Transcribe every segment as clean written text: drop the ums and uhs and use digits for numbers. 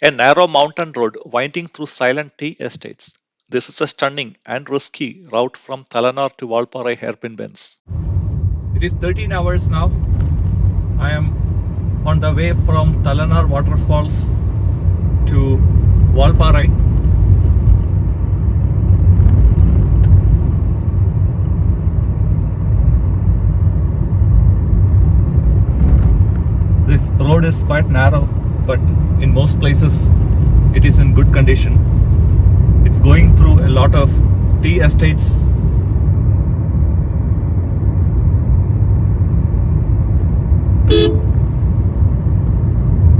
A narrow mountain road winding through silent tea estates. This is a stunning and risky route from Thalanar to Valparai Hairpin Bends. It is 13 hours now. I am on the way from Thalanar Waterfalls to Valparai. This road is quite narrow, but in most places it is in good condition. It's going through a lot of tea estates.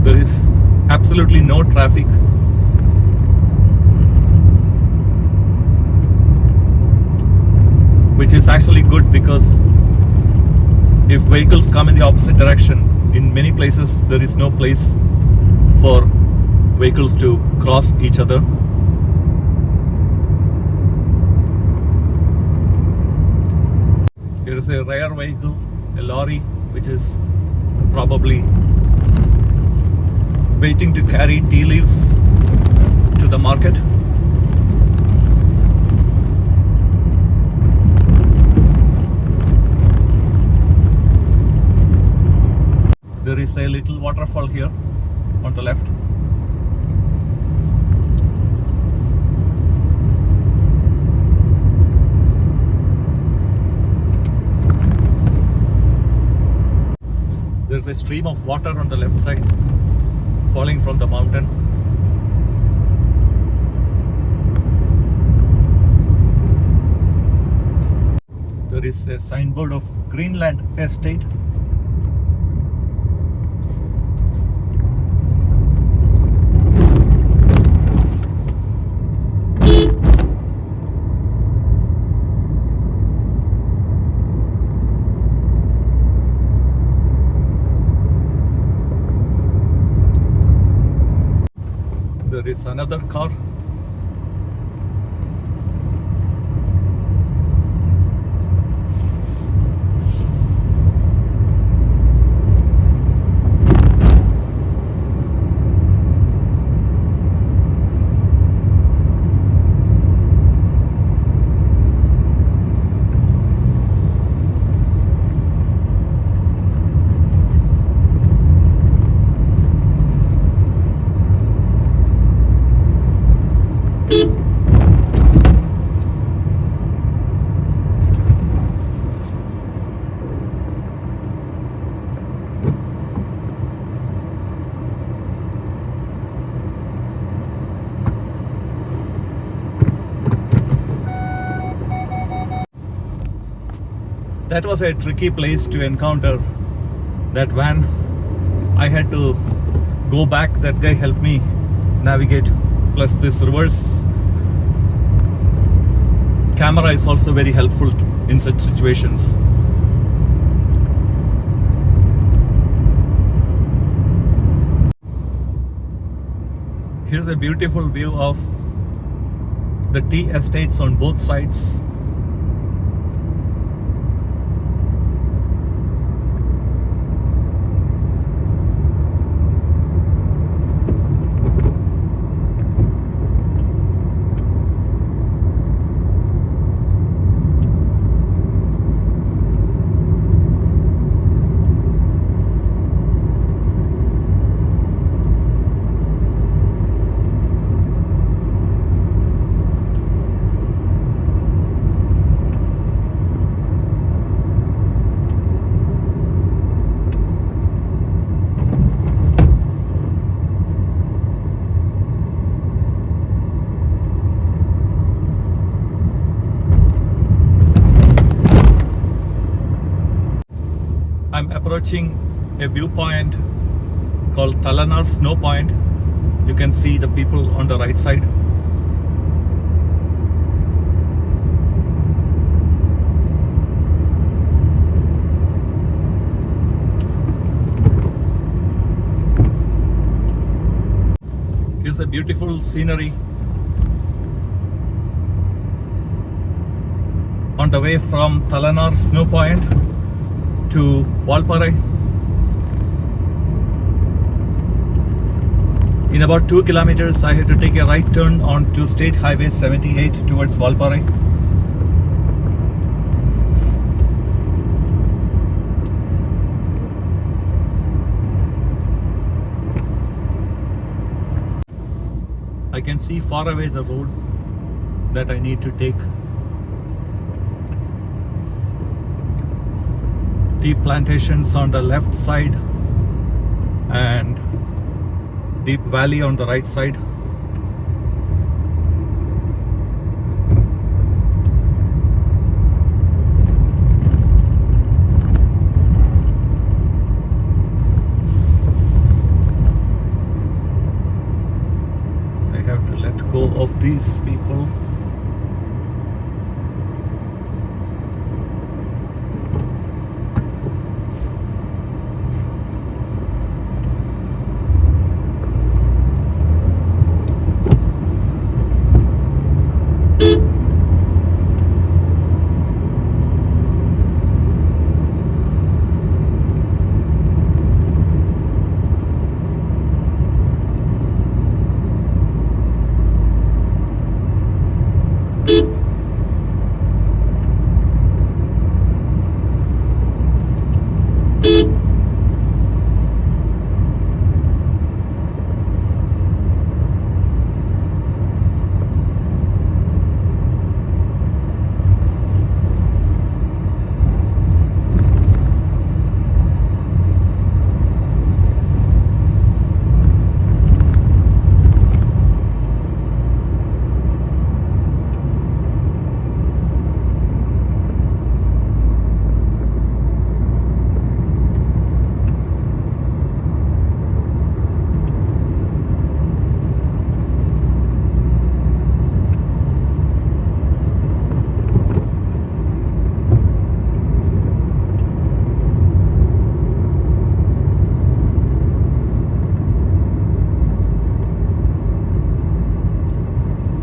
There is absolutely no traffic. Which is actually good, because if vehicles come in the opposite direction, in many places there is no place for vehicles to cross each other. Here is a rare vehicle, a lorry, which is probably waiting to carry tea leaves to the market. There is a little waterfall here on the left. There's a stream of water on the left side falling from the mountain. There is a signboard of Greenland Estate. There is another car. That was a tricky place to encounter that van. I had to go back. That guy helped me navigate. Plus this reverse camera is also very helpful in such situations. Here's a beautiful view of the tea estates on both sides. I'm approaching a viewpoint called Thalanar Snow Point. You can see the people on the right side. Here's a beautiful scenery on the way from Thalanar Snow Point to Valparai. In about 2 kilometers, I had to take a right turn onto State Highway 78 towards Valparai. I can see far away the road that I need to take. Deep plantations on the left side and deep valley on the right side. I have to let go of these people.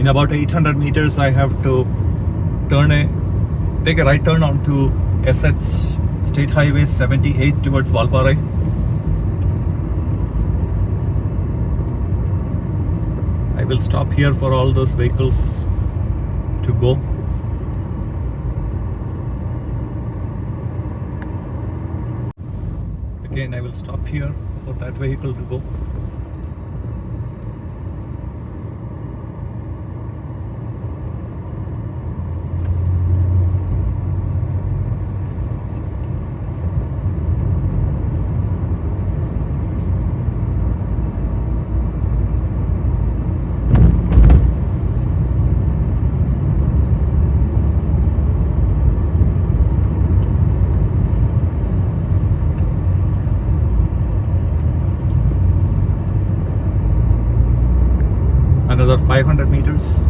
In about 800 meters, I have to take a right turn onto SH State Highway 78 towards Valparai. I will stop here for all those vehicles to go. Again, I will stop here for that vehicle to go. Another 500 meters.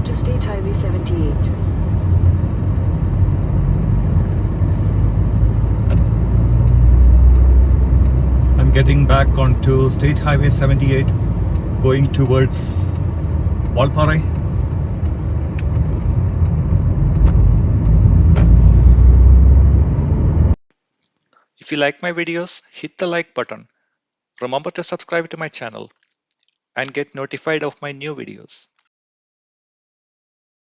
onto State Highway 78. I'm getting back onto State Highway 78, going towards Valparai. If you like my videos, hit the like button. Remember to subscribe to my channel and get notified of my new videos.